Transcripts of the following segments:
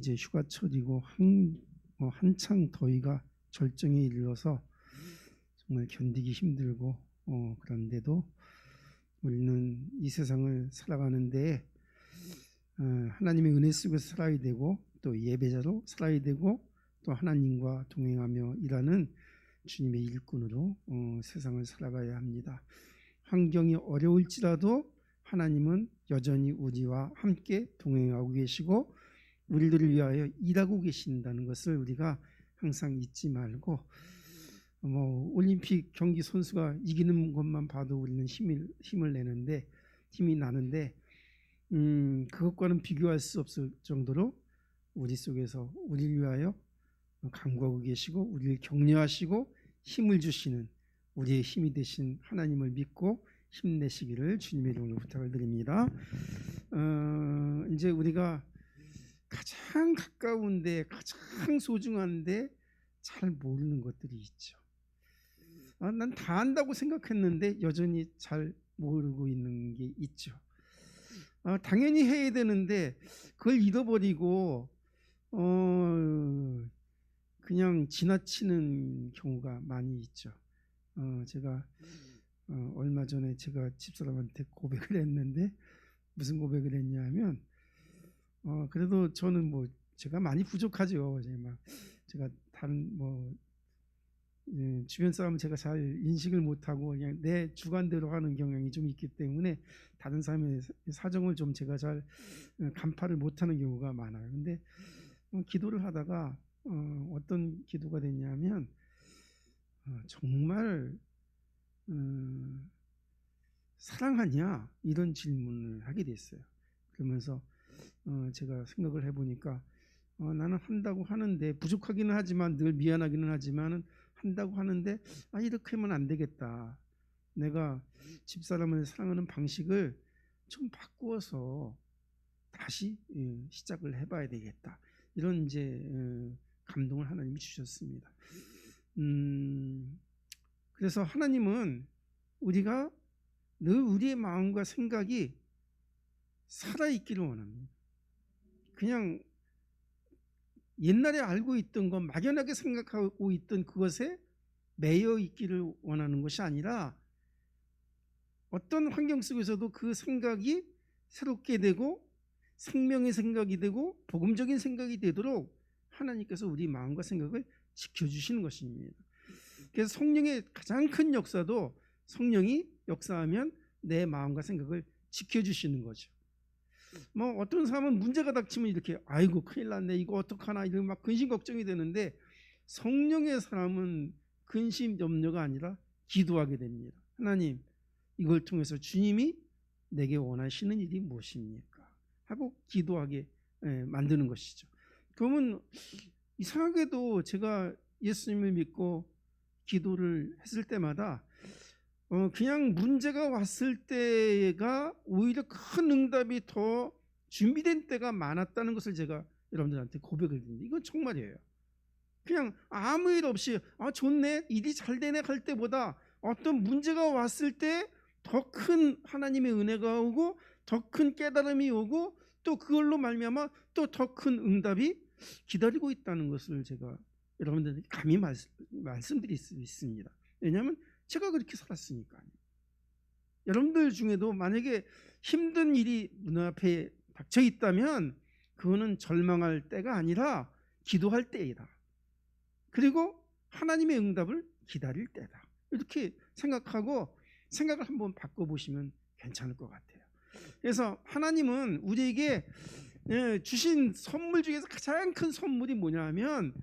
이제 휴가철이고 한창 더위가 절정에 이르러서 정말 견디기 힘들고 그런데도 우리는 이 세상을 살아가는데 하나님의 은혜 속에서 살아야 되고 또 예배자로 살아야 되고 또 하나님과 동행하며 일하는 주님의 일꾼으로 세상을 살아가야 합니다. 환경이 어려울지라도 하나님은 여전히 우리와 함께 동행하고 계시고 우리들을 위하여 일하고 계신다는 것을 우리가 항상 잊지 말고 올림픽 경기 선수가 이기는 것만 봐도 우리는 힘을 내는데 힘이 나는데 그것과는 비교할 수 없을 정도로 우리 속에서 우리를 위하여 간구하고 계시고 우리를 격려하시고 힘을 주시는 우리의 힘이 되신 하나님을 믿고 힘내시기를 주님의 이름으로 부탁을 드립니다. 이제 우리가 가장 가까운데 가장 소중한데 잘 모르는 것들이 있죠. 난 다 안다고 생각했는데 여전히 잘 모르고 있는 게 있죠. 당연히 해야 되는데 그걸 잃어버리고 그냥 지나치는 경우가 많이 있죠. 제가 얼마 전에 제가 집사람한테 고백을 했는데 무슨 고백을 했냐면 그래도 저는 제가 많이 부족하죠. 제가 다른 주변 사람은 제가 잘 인식을 못하고 그냥 내 주관대로 하는 경향이 좀 있기 때문에 다른 사람의 사정을 좀 제가 잘 간파를 못하는 경우가 많아요. 근데 기도를 하다가 어떤 기도가 됐냐면 정말 사랑하냐 이런 질문을 하게 됐어요. 그러면서 제가 생각을 해보니까 나는 한다고 하는데 부족하기는 하지만 늘 미안하기는 하지만 한다고 하는데 이렇게 하면 안 되겠다. 내가 집사람을 사랑하는 방식을 좀 바꾸어서 다시 시작을 해봐야 되겠다. 이런 이제 감동을 하나님이 주셨습니다. 그래서 하나님은 우리가 늘 우리의 마음과 생각이 살아있기를 원합니다. 그냥 옛날에 알고 있던 것, 막연하게 생각하고 있던 그것에 매여 있기를 원하는 것이 아니라 어떤 환경 속에서도 그 생각이 새롭게 되고 생명의 생각이 되고 복음적인 생각이 되도록 하나님께서 우리 마음과 생각을 지켜주시는 것입니다. 그래서 성령의 가장 큰 역사도 성령이 역사하면 내 마음과 생각을 지켜주시는 거죠. 어떤 사람은 문제가 닥치면 이렇게 아이고 큰일 났네 이거 어떡하나 이런 막 근심 걱정이 되는데 성령의 사람은 근심 염려가 아니라 기도하게 됩니다. 하나님 이걸 통해서 주님이 내게 원하시는 일이 무엇입니까? 하고 기도하게 만드는 것이죠. 그러면 이상하게도 제가 예수님을 믿고 기도를 했을 때마다 그냥 문제가 왔을 때가 오히려 큰 응답이 더 준비된 때가 많았다는 것을 제가 여러분들한테 고백을 드립니다. 이건 정말이에요. 그냥 아무 일 없이 좋네 일이 잘 되네 할 때보다 어떤 문제가 왔을 때 더 큰 하나님의 은혜가 오고 더 큰 깨달음이 오고 또 그걸로 말미암아 또 더 큰 응답이 기다리고 있다는 것을 제가 여러분들에게 감히 말씀드릴 수 있습니다. 왜냐하면 제가 그렇게 살았으니까요. 여러분들 중에도 만약에 힘든 일이 눈앞에 닥쳐 있다면 그거는 절망할 때가 아니라 기도할 때이다. 그리고 하나님의 응답을 기다릴 때다. 이렇게 생각하고 생각을 한번 바꿔보시면 괜찮을 것 같아요. 그래서 하나님은 우리에게 주신 선물 중에서 가장 큰 선물이 뭐냐면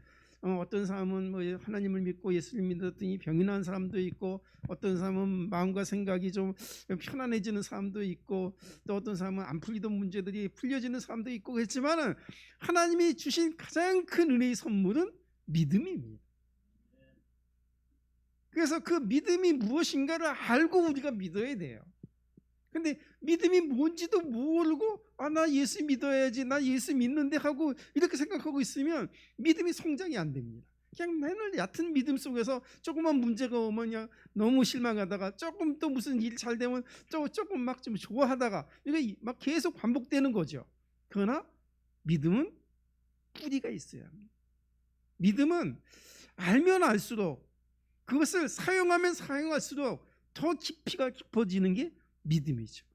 어떤 사람은 하나님을 믿고 예수를 믿었더니 병이 난 사람도 있고 어떤 사람은 마음과 생각이 좀 편안해지는 사람도 있고 또 어떤 사람은 안 풀리던 문제들이 풀려지는 사람도 있고 그렇지만 하나님이 주신 가장 큰 은혜의 선물은 믿음입니다. 그래서 그 믿음이 무엇인가를 알고 우리가 믿어야 돼요. 근데 믿음이 뭔지도 모르고 나 예수 믿어야지 나 예수 믿는데 하고 이렇게 생각하고 있으면 믿음이 성장이 안 됩니다. 그냥 맨날 얕은 믿음 속에서 조그만 문제가 오면 그냥 너무 실망하다가 조금 또 무슨 일 잘 되면 조금 막 좀 좋아하다가 이게 막 계속 반복되는 거죠. 그러나 믿음은 뿌리가 있어야 합니다. 믿음은 알면 알수록, 그것을 사용하면 사용할수록 더 깊이가 깊어지는 게 믿음이죠.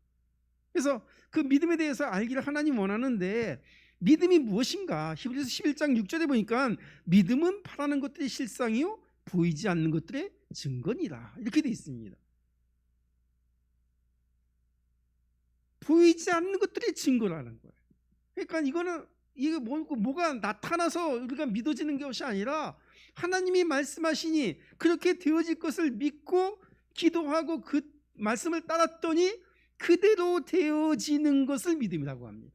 그래서 그 믿음에 대해서 알기를 하나님 원하는데, 믿음이 무엇인가? 히브리서 11장 6절에 보니까 믿음은 바라는 것들의 실상이요 보이지 않는 것들의 증거니라, 이렇게 되어 있습니다. 보이지 않는 것들의 증거라는 거예요. 그러니까 이거는 이게 뭐가 나타나서 우리가 믿어지는 것이 아니라, 하나님이 말씀하시니 그렇게 되어질 것을 믿고 기도하고 그 말씀을 따랐더니 그대로 되어지는 것을 믿음이라고 합니다.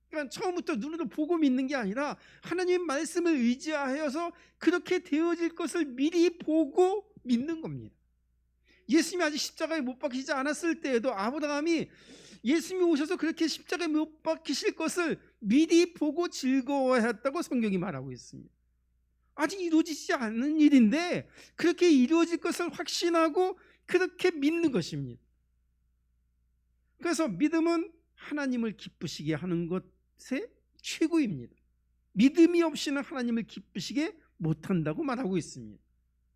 그러니까 처음부터 눈으로 보고 믿는 게 아니라 하나님의 말씀을 의지하여서 그렇게 되어질 것을 미리 보고 믿는 겁니다. 예수님이 아직 십자가에 못 박히지 않았을 때에도 아브라함이 예수님이 오셔서 그렇게 십자가에 못 박히실 것을 미리 보고 즐거워했다고 성경이 말하고 있습니다. 아직 이루어지지 않은 일인데 그렇게 이루어질 것을 확신하고 그렇게 믿는 것입니다. 그래서 믿음은 하나님을 기쁘시게 하는 것의 최고입니다. 믿음이 없이는 하나님을 기쁘시게 못한다고 말하고 있습니다.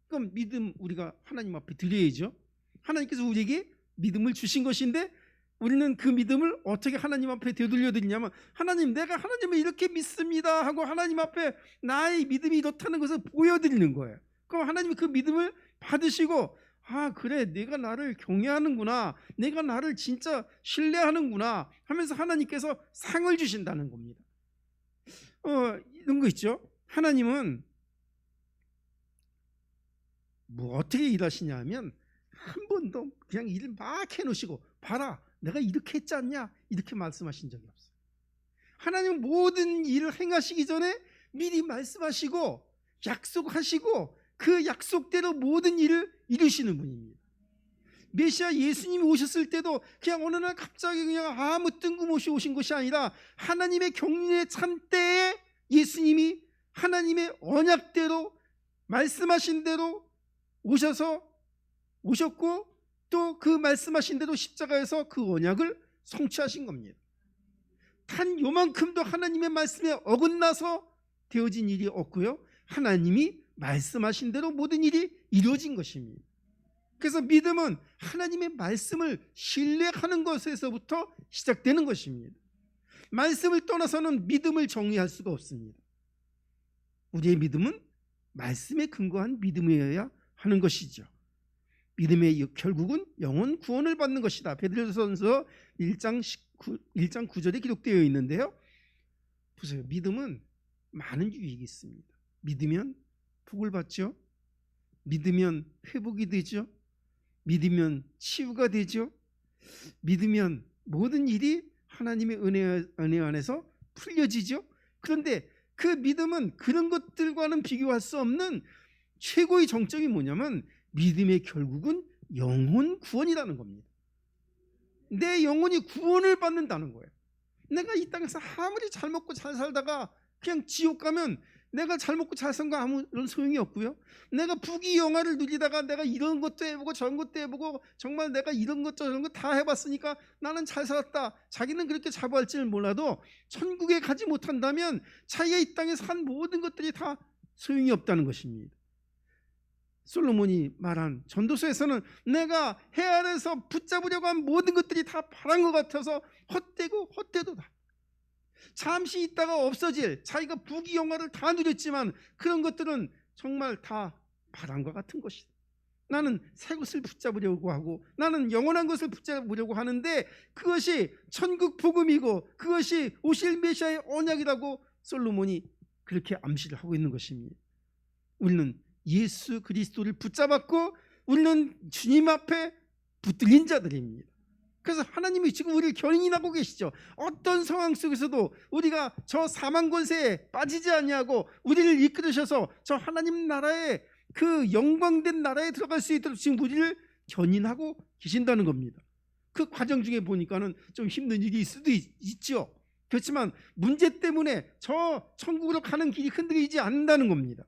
그럼 믿음 우리가 하나님 앞에 드려야죠. 하나님께서 우리에게 믿음을 주신 것인데, 우리는 그 믿음을 어떻게 하나님 앞에 되돌려 드리냐면, 하나님, 내가 하나님을 이렇게 믿습니다 하고 하나님 앞에 나의 믿음이 이렇다는 것을 보여드리는 거예요. 그럼 하나님이 그 믿음을 받으시고, 아 그래, 내가 나를 경외하는구나, 내가 나를 진짜 신뢰하는구나 하면서 하나님께서 상을 주신다는 겁니다. 이런 거 있죠. 하나님은 뭐 어떻게 일하시냐 하면, 한 번도 그냥 일을 막 해놓으시고 봐라 내가 이렇게 했지 않냐 이렇게 말씀하신 적이 없어요. 하나님은 모든 일을 행하시기 전에 미리 말씀하시고 약속하시고 그 약속대로 모든 일을 이루시는 분입니다. 메시아 예수님이 오셨을 때도 그냥 어느 날 갑자기 그냥 아무 뜬금없이 오신 것이 아니라, 하나님의 경륜의 참때에 예수님이 하나님의 언약대로 말씀하신 대로 오셨고 또 그 말씀하신 대로 십자가에서 그 언약을 성취하신 겁니다. 단 요만큼도 하나님의 말씀에 어긋나서 되어진 일이 없고요, 하나님이 말씀하신 대로 모든 일이 이루어진 것입니다. 그래서 믿음은 하나님의 말씀을 신뢰하는 것에서부터 시작되는 것입니다. 말씀을 떠나서는 믿음을 정의할 수가 없습니다. 우리의 믿음은 말씀에 근거한 믿음이어야 하는 것이죠. 믿음의 결국은 영혼 구원을 받는 것이다. 베드로전서 1장 9절에 기록되어 있는데요. 보세요. 믿음은 많은 유익이 있습니다. 믿으면 복을 받죠. 믿으면 회복이 되죠. 믿으면 치유가 되죠. 믿으면 모든 일이 하나님의 은혜 안에서 풀려지죠. 그런데 그 믿음은 그런 것들과는 비교할 수 없는 최고의 정점이 뭐냐면, 믿음의 결국은 영혼 구원이라는 겁니다. 내 영혼이 구원을 받는다는 거예요. 내가 이 땅에서 아무리 잘 먹고 잘 살다가 그냥 지옥 가면 내가 잘 먹고 잘 산 거 아무런 소용이 없고요, 내가 부귀영화를 누리다가 내가 이런 것도 해보고 저런 것도 해보고 정말 내가 이런 것 저런 거 다 해봤으니까 나는 잘 살았다, 자기는 그렇게 자부할지는 몰라도 천국에 가지 못한다면 자기가 이 땅에서 한 모든 것들이 다 소용이 없다는 것입니다. 솔로몬이 말한 전도서에서는 내가 해 아래서 붙잡으려고 한 모든 것들이 다 바란 것 같아서 헛되고 헛되도다. 잠시 있다가 없어질, 자기가 부귀영화를 다 누렸지만 그런 것들은 정말 다 바람과 같은 것이다. 나는 새 것을 붙잡으려고 하고 나는 영원한 것을 붙잡으려고 하는데 그것이 천국 복음이고 그것이 오실 메시아의 언약이라고 솔로몬이 그렇게 암시를 하고 있는 것입니다. 우리는 예수 그리스도를 붙잡았고 우리는 주님 앞에 붙들린 자들입니다. 그래서 하나님이 지금 우리를 견인하고 계시죠. 어떤 상황 속에서도 우리가 저 사망 권세에 빠지지 아니하고 우리를 이끌으셔서 저 하나님 나라의 그 영광된 나라에 들어갈 수 있도록 지금 우리를 견인하고 계신다는 겁니다. 그 과정 중에 보니까는 좀 힘든 일이 있을 수도 있죠. 그렇지만 문제 때문에 저 천국으로 가는 길이 흔들리지 않는다는 겁니다.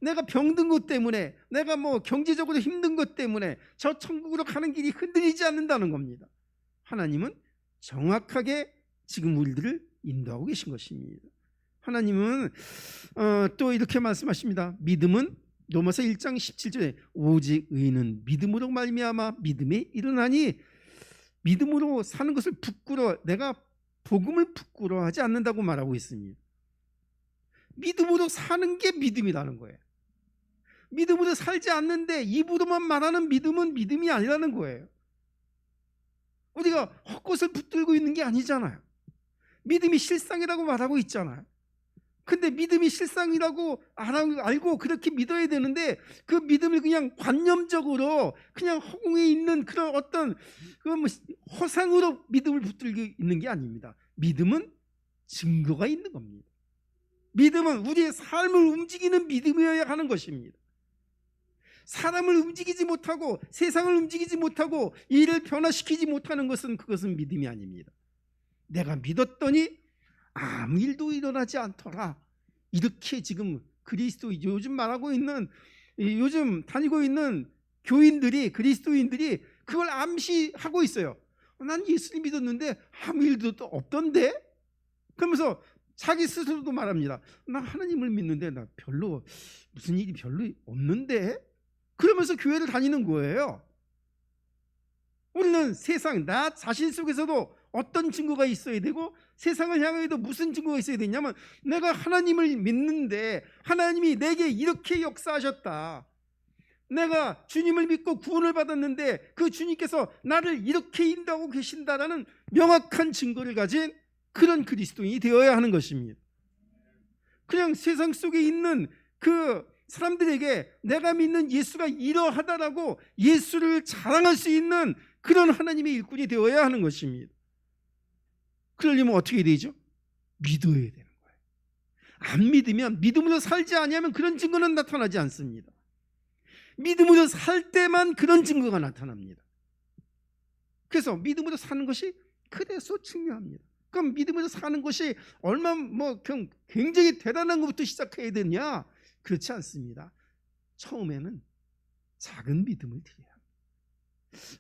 내가 병든 것 때문에, 내가 뭐 경제적으로 힘든 것 때문에 저 천국으로 가는 길이 흔들리지 않는다는 겁니다. 하나님은 정확하게 지금 우리들을 인도하고 계신 것입니다. 하나님은 또 이렇게 말씀하십니다. 믿음은 로마서 1장 17절에 오직 의인은 믿음으로 말미암아 믿음에 이르나니, 믿음으로 사는 것을 내가 복음을 부끄러워하지 않는다고 말하고 있습니다. 믿음으로 사는 게 믿음이라는 거예요. 믿음으로 살지 않는데 입으로만 말하는 믿음은 믿음이 아니라는 거예요. 우리가 헛것을 붙들고 있는 게 아니잖아요. 믿음이 실상이라고 말하고 있잖아요. 근데 믿음이 실상이라고 알고 그렇게 믿어야 되는데, 그 믿음을 그냥 관념적으로 그냥 허공에 있는 그런 어떤 허상으로 믿음을 붙들고 있는 게 아닙니다. 믿음은 증거가 있는 겁니다. 믿음은 우리의 삶을 움직이는 믿음이어야 하는 것입니다. 사람을 움직이지 못하고 세상을 움직이지 못하고 일을 변화시키지 못하는 그것은 믿음이 아닙니다. 내가 믿었더니 아무 일도 일어나지 않더라, 이렇게 지금 요즘 말하고 있는, 요즘 다니고 있는 교인들이, 그리스도인들이 그걸 암시하고 있어요. 난 예수님 믿었는데 아무 일도 없던데? 그러면서 자기 스스로도 말합니다. 나 하나님을 믿는데 나 별로 무슨 일이 별로 없는데? 그러면서 교회를 다니는 거예요. 우리는 세상, 나 자신 속에서도 어떤 증거가 있어야 되고 세상을 향해도 무슨 증거가 있어야 되냐면, 내가 하나님을 믿는데 하나님이 내게 이렇게 역사하셨다, 내가 주님을 믿고 구원을 받았는데 그 주님께서 나를 이렇게 인도하고 계신다라는 명확한 증거를 가진 그런 그리스도인이 되어야 하는 것입니다. 그냥 세상 속에 있는 그 사람들에게 내가 믿는 예수가 이러하다라고 예수를 자랑할 수 있는 그런 하나님의 일꾼이 되어야 하는 것입니다. 그러려면 어떻게 되죠? 믿어야 되는 거예요. 안 믿으면, 믿음으로 살지 아니하면 그런 증거는 나타나지 않습니다. 믿음으로 살 때만 그런 증거가 나타납니다. 그래서 믿음으로 사는 것이 그래서 중요합니다. 그럼 믿음으로 사는 것이 얼마나 굉장히 대단한 것부터 시작해야 되냐? 그렇지 않습니다. 처음에는 작은 믿음을 드려야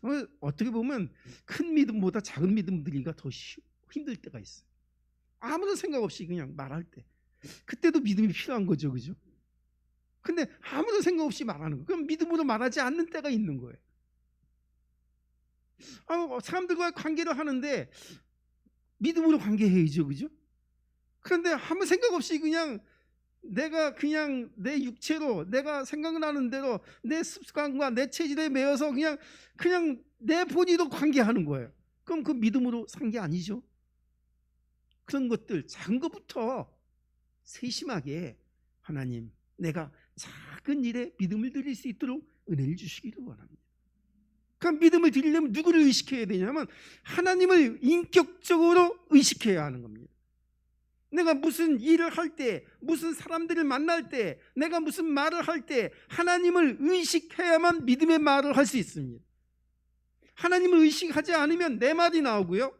합니다. 어떻게 보면 큰 믿음보다 작은 믿음 드리기가 더 힘들 때가 있어요. 아무런 생각 없이 그냥 말할 때, 그때도 믿음이 필요한 거죠, 그죠? 근데 아무런 생각 없이 말하는 거, 그럼 믿음으로 말하지 않는 때가 있는 거예요. 사람들과 관계를 하는데 믿음으로 관계해야죠, 그죠? 그런데 아무 생각 없이 그냥 내가 그냥 내 육체로, 내가 생각나는 대로 내 습관과 내 체질에 매여서 그냥 내 본의로 관계하는 거예요. 그럼 그 믿음으로 산 게 아니죠. 그런 것들, 작은 것부터 세심하게, 하나님, 내가 작은 일에 믿음을 드릴 수 있도록 은혜를 주시기를 원합니다. 그럼 믿음을 드리려면 누구를 의식해야 되냐면 하나님을 인격적으로 의식해야 하는 겁니다. 내가 무슨 일을 할 때, 무슨 사람들을 만날 때, 내가 무슨 말을 할 때 하나님을 의식해야만 믿음의 말을 할 수 있습니다. 하나님을 의식하지 않으면 내 말이 나오고요,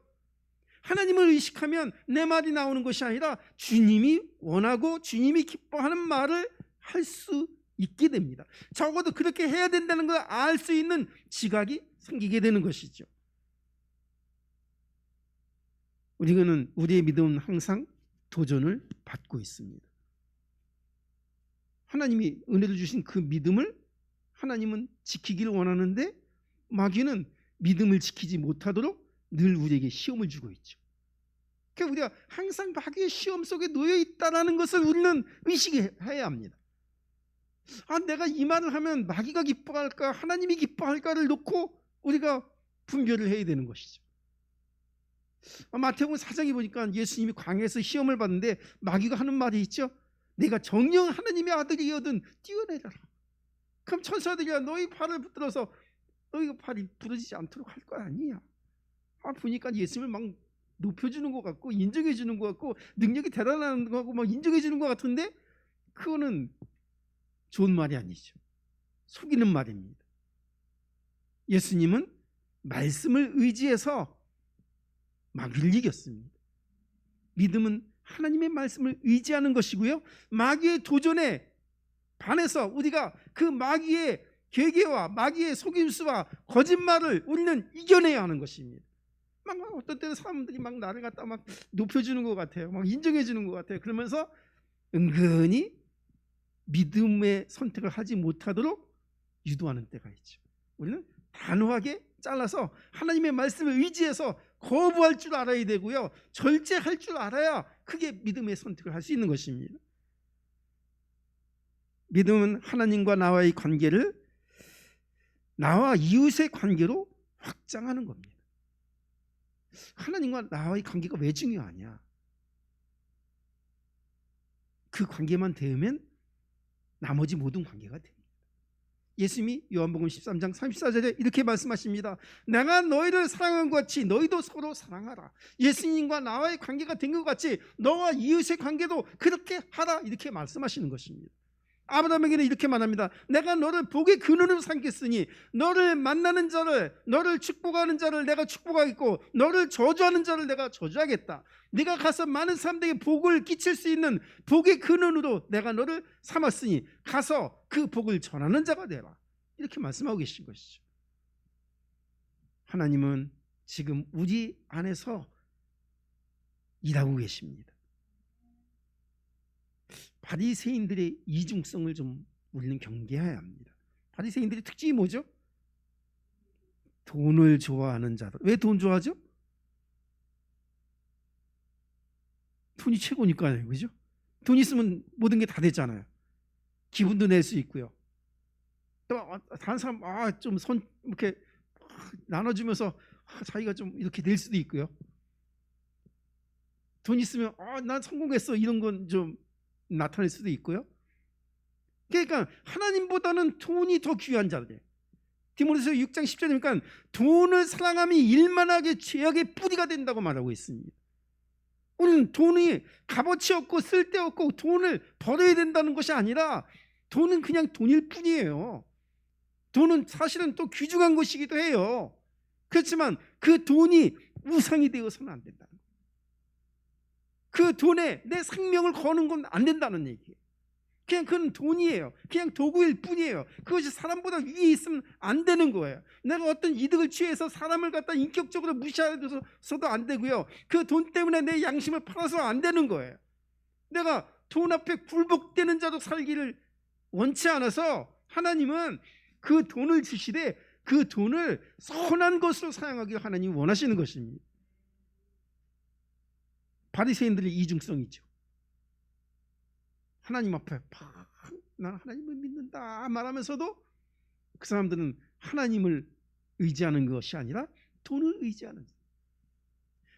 하나님을 의식하면 내 말이 나오는 것이 아니라 주님이 원하고 주님이 기뻐하는 말을 할 수 있게 됩니다. 적어도 그렇게 해야 된다는 걸 알 수 있는 지각이 생기게 되는 것이죠. 우리의 믿음은 항상 도전을 받고 있습니다. 하나님이 은혜를 주신 그 믿음을 하나님은 지키기를 원하는데, 마귀는 믿음을 지키지 못하도록 늘 우리에게 시험을 주고 있죠. 그러니까 우리가 항상 마귀의 시험 속에 놓여 있다는 것을 우리는 의식해야 합니다. 내가 이 말을 하면 마귀가 기뻐할까, 하나님이 기뻐할까를 놓고 우리가 분별을 해야 되는 것이죠. 마태복음 4장에 보니까 예수님이 광야에서 시험을 받는데 마귀가 하는 말이 있죠. 내가 정녕 하나님의 아들이거든 뛰어내려라. 그럼 천사들이 너희 팔을 붙들어서 너희 팔이 부러지지 않도록 할 거 아니야. 보니까 예수님을 막 높여주는 것 같고 인정해주는 것 같고 능력이 대단한 것 같고 막 인정해주는 것 같은데, 그거는 좋은 말이 아니죠. 속이는 말입니다. 예수님은 말씀을 의지해서 마귀를 이겼습니다. 믿음은 하나님의 말씀을 의지하는 것이고요, 마귀의 도전에 반해서 우리가 그 마귀의 계계와 마귀의 속임수와 거짓말을 우리는 이겨내야 하는 것입니다. 막 어떤 때는 사람들이 막 나를 갖다 막 높여주는 것 같아요. 막 인정해주는 것 같아요. 그러면서 은근히 믿음의 선택을 하지 못하도록 유도하는 때가 있죠. 우리는 단호하게 잘라서 하나님의 말씀을 의지해서 거부할 줄 알아야 되고요, 절제할 줄 알아야 그게 믿음의 선택을 할 수 있는 것입니다. 믿음은 하나님과 나와의 관계를 나와 이웃의 관계로 확장하는 겁니다. 하나님과 나와의 관계가 왜 중요하냐? 그 관계만 되면 나머지 모든 관계가 됩니다. 예수님이 요한복음 13장 34절에 이렇게 말씀하십니다. 내가 너희를 사랑한 것 같이 너희도 서로 사랑하라. 예수님과 나와의 관계가 된 것 같이 너와 이웃의 관계도 그렇게 하라, 이렇게 말씀하시는 것입니다. 아브라함에게는 이렇게 말합니다. 내가 너를 복의 근원으로 삼겠으니 너를 만나는 자를, 너를 축복하는 자를 내가 축복하겠고 너를 저주하는 자를 내가 저주하겠다. 네가 가서 많은 사람들에게 복을 끼칠 수 있는 복의 근원으로 내가 너를 삼았으니 가서 그 복을 전하는 자가 되라, 이렇게 말씀하고 계신 것이죠. 하나님은 지금 우리 안에서 일하고 계십니다. 바리새인들의 이중성을 좀 우리는 경계해야 합니다. 바리새인들의 특징이 뭐죠? 돈을 좋아하는 자들. 왜 돈 좋아하죠? 돈이 최고니까요, 그죠? 돈 있으면 모든 게 다 되잖아요. 기분도 낼 수 있고요. 또 다른 사람 좀 손 이렇게 나눠주면서 자기가 좀 이렇게 낼 수도 있고요. 돈 있으면 난 성공했어, 이런 건 좀 나타낼 수도 있고요. 그러니까 하나님보다는 돈이 더 귀한 자들. 디모데후서 6장 10절이니까 돈을 사랑함이 일만하게 죄악의 뿌리가 된다고 말하고 있습니다. 우리는 돈이 값어치 없고 쓸데없고 돈을 버려야 된다는 것이 아니라 돈은 그냥 돈일 뿐이에요. 돈은 사실은 또 귀중한 것이기도 해요. 그렇지만 그 돈이 우상이 되어서는 안 된다는 거예요. 그 돈에 내 생명을 거는 건 안 된다는 얘기예요. 그냥 그건 돈이에요. 그냥 도구일 뿐이에요. 그것이 사람보다 위에 있으면 안 되는 거예요. 내가 어떤 이득을 취해서 사람을 갖다 인격적으로 무시해서도 안 되고요, 그 돈 때문에 내 양심을 팔아서 안 되는 거예요. 내가 돈 앞에 굴복되는 자로 살기를 원치 않아서 하나님은 그 돈을 주시되 그 돈을 선한 것으로 사용하기를 하나님이 원하시는 것입니다. 바리새인들의 이중성이죠. 하나님 앞에 난 하나님을 믿는다 말하면서도 그 사람들은 하나님을 의지하는 것이 아니라 돈을 의지하는 거예요.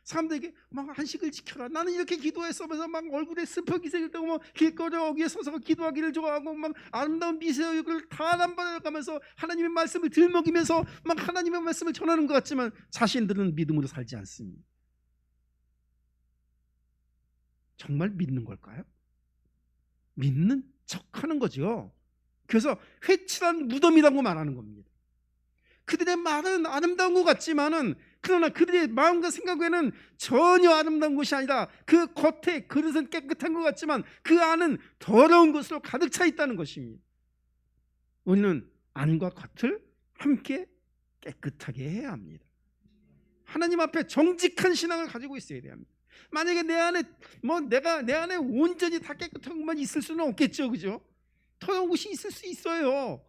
사람들에게 막 안식을 지켜라, 나는 이렇게 기도했으면서 막 얼굴에 슬퍼 기색을 떼고 막 길거리 어귀에 서서 기도하기를 좋아하고 막 아름다운 미세의 얼굴을 다 남발해가면서 하나님의 말씀을 들먹이면서 막 하나님의 말씀을 전하는 것 같지만 자신들은 믿음으로 살지 않습니다. 정말 믿는 걸까요? 믿는 척하는 거죠. 그래서 회칠한 무덤이라고 말하는 겁니다. 그들의 말은 아름다운 것 같지만은 그러나 그들의 마음과 생각에는 전혀 아름다운 것이 아니라 그 겉에 그릇은 깨끗한 것 같지만 그 안은 더러운 것으로 가득 차 있다는 것입니다. 우리는 안과 겉을 함께 깨끗하게 해야 합니다. 하나님 앞에 정직한 신앙을 가지고 있어야 합니다. 만약에 내 안에 내 안에 온전히 다 깨끗한 것만 있을 수는 없겠죠, 그죠? 더러운 것이 있을 수 있어요.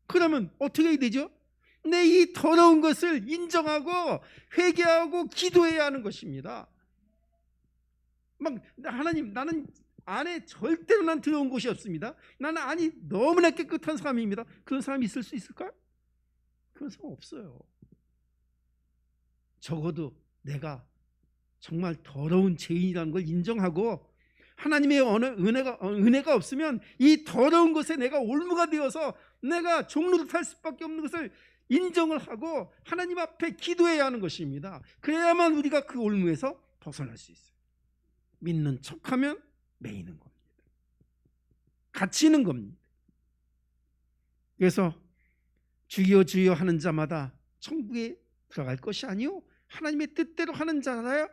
그러면 어떻게 해야 되죠? 내 이 더러운 것을 인정하고 회개하고 기도해야 하는 것입니다. 막 하나님, 나는 안에 절대로 난 더러운 것이 없습니다. 나는 안이 너무나 깨끗한 사람입니다. 그런 사람이 있을 수 있을까요? 그런 사람 없어요. 적어도 내가 정말 더러운 죄인이라는 걸 인정하고 하나님의 은혜가 없으면 이 더러운 것에 내가 올무가 되어서 내가 종노릇할 수밖에 없는 것을 인정을 하고 하나님 앞에 기도해야 하는 것입니다. 그래야만 우리가 그 올무에서 벗어날 수 있어요. 믿는 척하면 매이는 겁니다. 갇히는 겁니다. 그래서 주여 주여 하는 자마다 천국에 들어갈 것이 아니요 하나님의 뜻대로 하는 자라야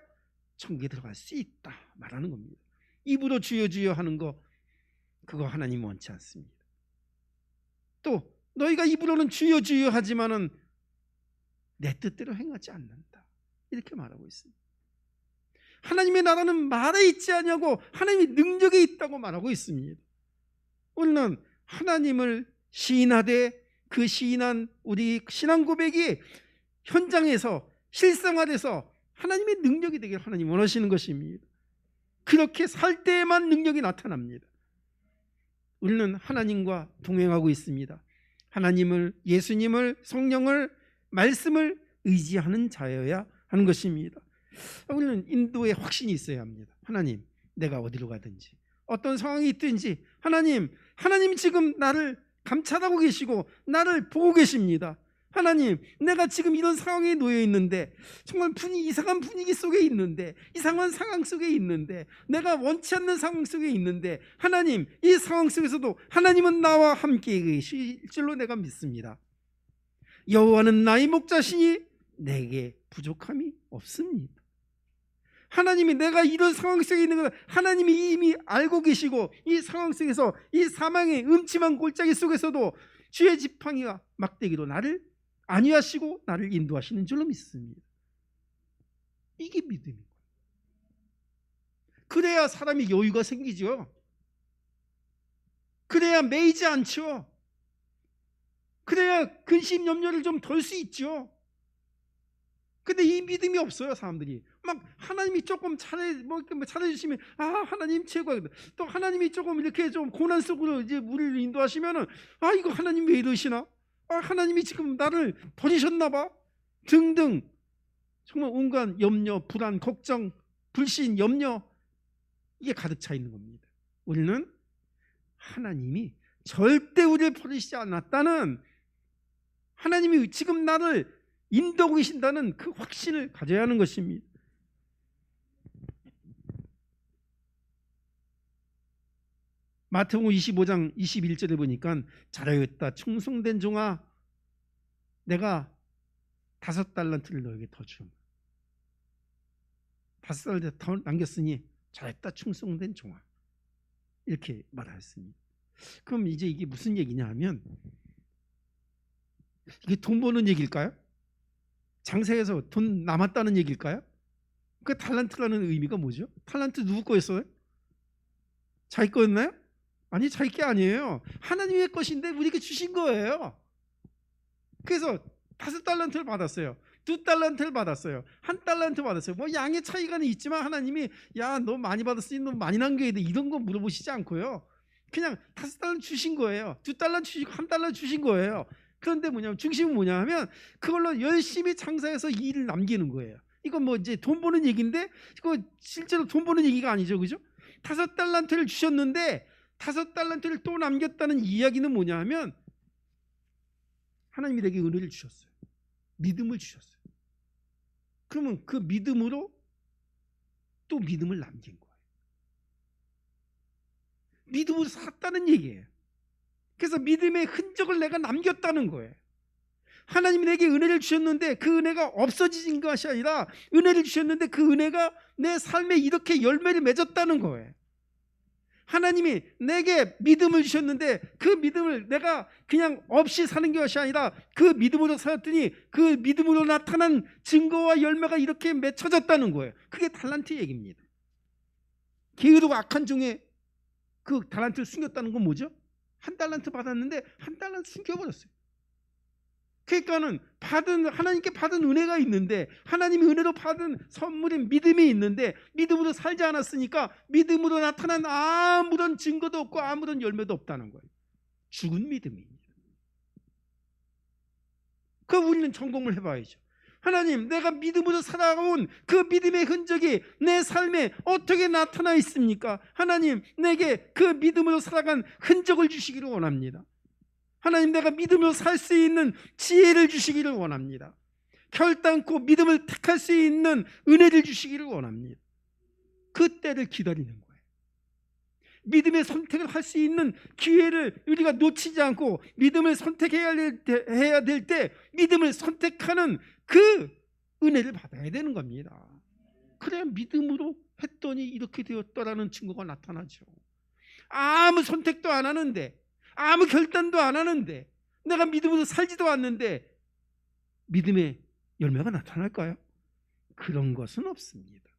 천국에 들어갈 수 있다 말하는 겁니다. 입으로 주여 주여 하는 거 그거 하나님 원치 않습니다. 또 너희가 입으로는 주여 주여 하지만은 내 뜻대로 행하지 않는다. 이렇게 말하고 있습니다. 하나님의 나라는 말에 있지 않냐고 하나님의 능력에 있다고 말하고 있습니다. 우리는 하나님을 시인하되 그 시인한 우리 신앙 고백이 현장에서 실생활에서 하나님의 능력이 되길 하나님 원하시는 것입니다. 그렇게 살 때에만 능력이 나타납니다. 우리는 하나님과 동행하고 있습니다. 하나님을, 예수님을, 성령을, 말씀을 의지하는 자여야 하는 것입니다. 우리는 인도에 확신이 있어야 합니다. 하나님, 내가 어디로 가든지 어떤 상황이 있든지 하나님 지금 나를 감찰하고 계시고 나를 보고 계십니다. 하나님, 내가 지금 이런 상황에 놓여 있는데, 정말 이상한 분위기 속에 있는데, 이상한 상황 속에 있는데, 내가 원치 않는 상황 속에 있는데, 하나님, 이 상황 속에서도 하나님은 나와 함께 계실 줄로 내가 믿습니다. 여호와는 나의 목자시니 내게 부족함이 없습니다. 하나님이 내가 이런 상황 속에 있는 걸 하나님이 이미 알고 계시고, 이 상황 속에서 이 사망의 음침한 골짜기 속에서도 주의 지팡이와 막대기로 나를 안위하시고 나를 인도하시는 줄로 믿습니다. 이게 믿음입니다. 그래야 사람이 여유가 생기죠. 그래야 매이지 않죠. 그래야 근심 염려를 좀 덜 수 있죠. 근데 이 믿음이 없어요. 사람들이 막 하나님이 조금 잘해주시면 하나님 최고야. 또 하나님이 조금 이렇게 좀 고난 속으로 이제 우리를 인도하시면은 이거 하나님 왜 이러시나? 하나님이 지금 나를 버리셨나 봐 등등, 정말 온갖 염려, 불안, 걱정, 불신, 염려, 이게 가득 차 있는 겁니다. 우리는 하나님이 절대 우리를 버리시지 않았다는, 하나님이 지금 나를 인도하고 계신다는 그 확신을 가져야 하는 것입니다. 마태복음 25장 21절에 보니까 잘하였다 충성된 종아, 내가 5달란트를 너에게 더 주마. 5달란트 더 남겼으니 잘했다 충성된 종아, 이렇게 말하였습니다. 그럼 이제 이게 무슨 얘기냐 하면, 이게 돈 버는 얘기일까요? 장사해서 돈 남았다는 얘기일까요? 그 달란트라는 의미가 뭐죠? 달란트 누구 거였어요? 자기 거였나요? 아니, 자기 게 아니에요. 하나님의 것인데 우리에게 주신 거예요. 그래서 5달란트를 받았어요. 2달란트를 받았어요. 1달란트 받았어요. 뭐 양의 차이가 있지만 하나님이 너 많이 받았으니 너 많이 남겨야 돼, 이런 거 물어보시지 않고요. 그냥 5달란트 주신 거예요. 2달란트 주시고 1달란트 주신 거예요. 그런데 중심은 뭐냐 하면 그걸로 열심히 장사해서 일을 남기는 거예요. 이건 뭐 이제 돈 버는 얘기인데, 이거 실제로 돈 버는 얘기가 아니죠, 그죠? 5달란트를 주셨는데 5달란트를 또 남겼다는 이야기는 뭐냐 하면, 하나님이 내게 은혜를 주셨어요. 믿음을 주셨어요. 그러면 그 믿음으로 또 믿음을 남긴 거예요. 믿음으로 살았다는 얘기예요. 그래서 믿음의 흔적을 내가 남겼다는 거예요. 하나님이 내게 은혜를 주셨는데 그 은혜가 없어진 것이 아니라, 은혜를 주셨는데 그 은혜가 내 삶에 이렇게 열매를 맺었다는 거예요. 하나님이 내게 믿음을 주셨는데 그 믿음을 내가 그냥 없이 사는 것이 아니라 그 믿음으로 살았더니 그 믿음으로 나타난 증거와 열매가 이렇게 맺혀졌다는 거예요. 그게 달란트 얘기입니다. 게으르고 악한 종의 그 달란트를 숨겼다는 건 뭐죠? 1달란트 받았는데 1달란트 숨겨버렸어요. 그러니까는 하나님께 받은 은혜가 있는데, 하나님의 은혜로 받은 선물인 믿음이 있는데 믿음으로 살지 않았으니까 믿음으로 나타난 아무런 증거도 없고 아무런 열매도 없다는 거예요. 죽은 믿음입니다. 우리는 점검을 해봐야죠. 하나님, 내가 믿음으로 살아온 그 믿음의 흔적이 내 삶에 어떻게 나타나 있습니까? 하나님, 내게 그 믿음으로 살아간 흔적을 주시기를 원합니다. 하나님, 내가 믿음으로 살 수 있는 지혜를 주시기를 원합니다. 결단코 믿음을 택할 수 있는 은혜를 주시기를 원합니다. 그 때를 기다리는 거예요. 믿음의 선택을 할 수 있는 기회를 우리가 놓치지 않고 믿음을 선택해야 될 때 믿음을 선택하는 그 은혜를 받아야 되는 겁니다. 그래야 믿음으로 했더니 이렇게 되었다라는 증거가 나타나죠. 아무 선택도 안 하는데, 아무 결단도 안 하는데, 내가 믿음으로 살지도 않는데 믿음의 열매가 나타날까요? 그런 것은 없습니다.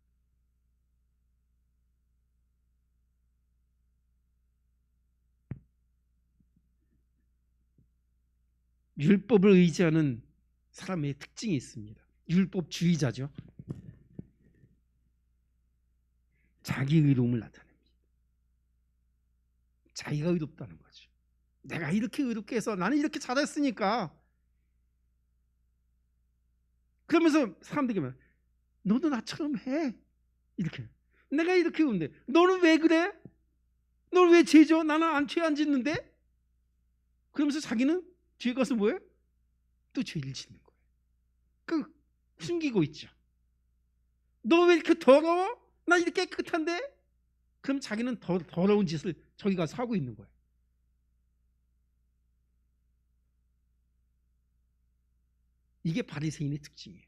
율법을 의지하는 사람의 특징이 있습니다. 율법주의자죠. 자기 의로움을 나타냅니다. 자기가 의롭다는 거죠. 내가 이렇게 의롭게 해서 나는 이렇게 잘했으니까. 그러면서 사람들에게 말, 너도 나처럼 해. 이렇게. 내가 이렇게 의롭는데 너는 왜 그래? 너는 왜 죄져? 나는 죄 안 짓는데? 그러면서 자기는 뒤에 가서 뭐해? 또 죄를 짓는 거예요. 그 숨기고 있죠. 너 왜 이렇게 더러워? 나 이렇게 깨끗한데? 그럼 자기는 더 더러운 짓을 저기 가서 하고 있는 거예요. 이게 바리새인의 특징이에요.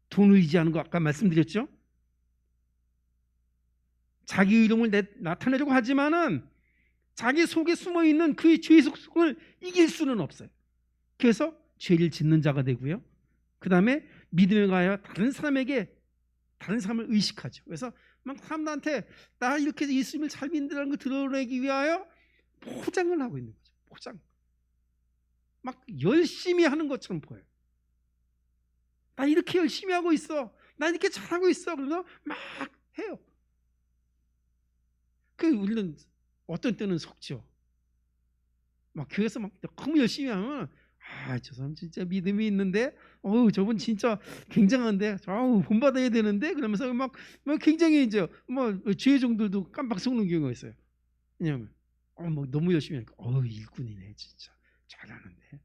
돈을 의지하는 거 아까 말씀드렸죠? 자기 의로움을 나타내려고 하지만은 자기 속에 숨어있는 그의 죄의 속성을 이길 수는 없어요. 그래서 죄를 짓는 자가 되고요. 그 다음에 믿음에 가야 다른 사람을 의식하죠. 그래서 막 사람들한테 나 이렇게 예수님을 잘 믿는다는 걸 드러내기 위하여 포장을 하고 있는 거죠. 포장. 막 열심히 하는 것처럼 보여요. 나 이렇게 열심히 하고 있어. 나 이렇게 잘하고 있어. 그래서 막 해요. 그 우리는 어떤 때는 속죠. 막 교회에서 막 너무 열심히 하면 저 사람 진짜 믿음이 있는데, 저분 진짜 굉장한데, 본받아야 되는데, 그러면서 막 굉장히 이제 주의종들도 깜빡 속는 경우가 있어요. 왜냐하면 막 너무 열심히 하니까 일꾼이네 진짜 잘하는데,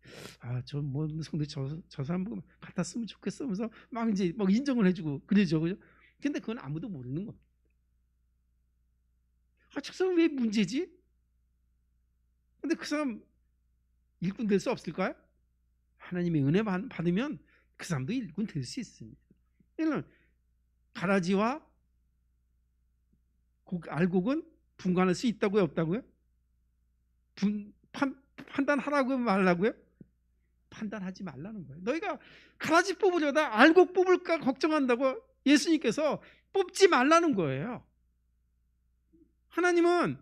저 성도 저 사람 보면 같았으면 좋겠어 하면서 막 이제 막 인정을 해주고 그러죠, 그죠? 근데 그건 아무도 모르는 겁니다. 저 사람 왜 문제지? 근데 그 사람 일꾼 될 수 없을까요? 하나님의 은혜 받으면 그 사람도 일꾼 될 수 있습니다. 이는 가라지와 알곡은 분간할 수 있다고요, 없다고요? 판단하라고 말라고요? 판단하지 말라는 거예요. 너희가 가라지 뽑으려다 알곡 뽑을까 걱정한다고 예수님께서 뽑지 말라는 거예요. 하나님은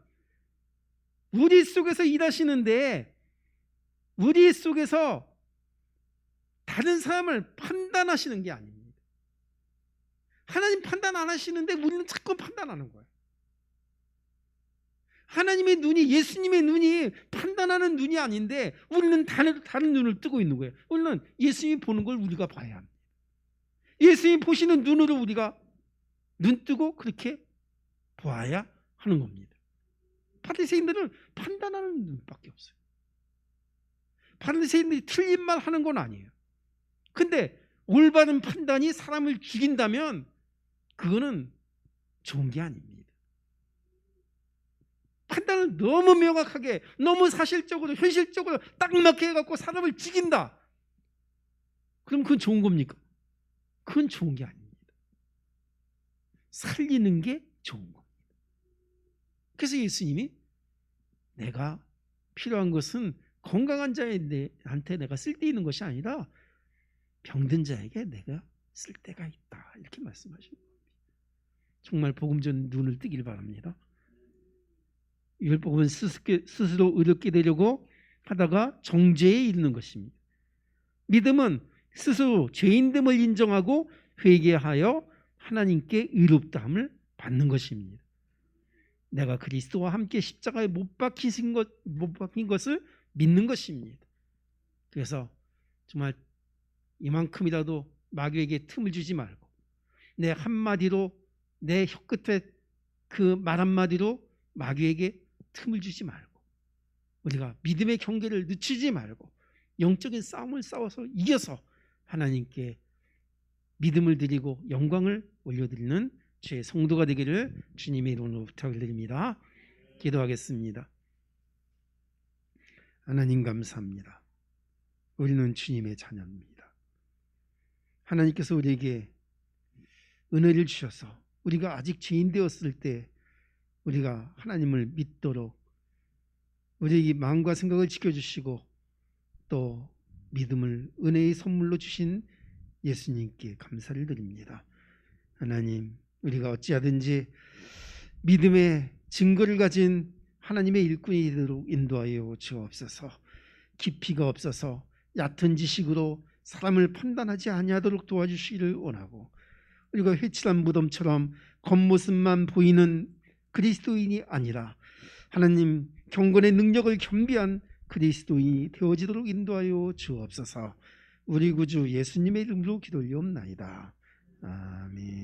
우리 속에서 일하시는데 우리 속에서 다른 사람을 판단하시는 게 아닙니다. 하나님 판단 안 하시는데 우리는 자꾸 판단하는 거예요. 하나님의 눈이, 예수님의 눈이 판단하는 눈이 아닌데 우리는 다른 눈을 뜨고 있는 거예요. 우리는 예수님이 보는 걸 우리가 봐야 합니다. 예수님이 보시는 눈으로 우리가 눈 뜨고 그렇게 보아야 하는 겁니다. 바리새인들은 판단하는 눈밖에 없어요. 바리새인들이 틀린 말 하는 건 아니에요. 근데 올바른 판단이 사람을 죽인다면 그거는 좋은 게 아닙니다. 판단을 너무 명확하게, 너무 사실적으로, 현실적으로 딱 맞게 해갖고 사람을 죽인다. 그럼 그건 좋은 겁니까? 그건 좋은 게 아닙니다. 살리는 게 좋은 겁니다. 그래서 예수님이 내가 필요한 것은 건강한 자한테 내가 쓸데 있는 것이 아니라 병든 자에게 내가 쓸 데가 있다. 이렇게 말씀하시는 겁니다. 정말 복음 전 눈을 뜨길 바랍니다. 율법은 스스로 의롭게 되려고 하다가 정죄에 이르는 것입니다. 믿음은 스스로 죄인됨을 인정하고 회개하여 하나님께 의롭다함을 받는 것입니다. 내가 그리스도와 함께 십자가에 못 박힌 것을 믿는 것입니다. 그래서 정말 이만큼이라도 마귀에게 틈을 주지 말고 내 한마디로, 내 혀끝에 그 말 한마디로 마귀에게 틈을 주지 말고 우리가 믿음의 경계를 늦추지 말고 영적인 싸움을 싸워서 이겨서 하나님께 믿음을 드리고 영광을 올려드리는 주의 성도가 되기를 주님의 이름으로 부탁을 드립니다. 기도하겠습니다. 하나님 감사합니다. 우리는 주님의 자녀입니다. 하나님께서 우리에게 은혜를 주셔서 우리가 아직 죄인 되었을 때 우리가 하나님을 믿도록 우리에게 마음과 생각을 지켜주시고 또 믿음을 은혜의 선물로 주신 예수님께 감사를 드립니다. 하나님, 우리가 어찌하든지 믿음의 증거를 가진 하나님의 일꾼이 되도록 인도하여 주옵소서. 깊이가 없어서 얕은 지식으로 사람을 판단하지 아니하도록 도와주시기를 원하고, 우리가 회칠한 무덤처럼 겉모습만 보이는 그리스도인이 아니라 하나님 경건의 능력을 겸비한 그리스도인이 되어지도록 인도하여 주옵소서. 우리 구주 예수님의 이름으로 기도하옵나이다. 아멘.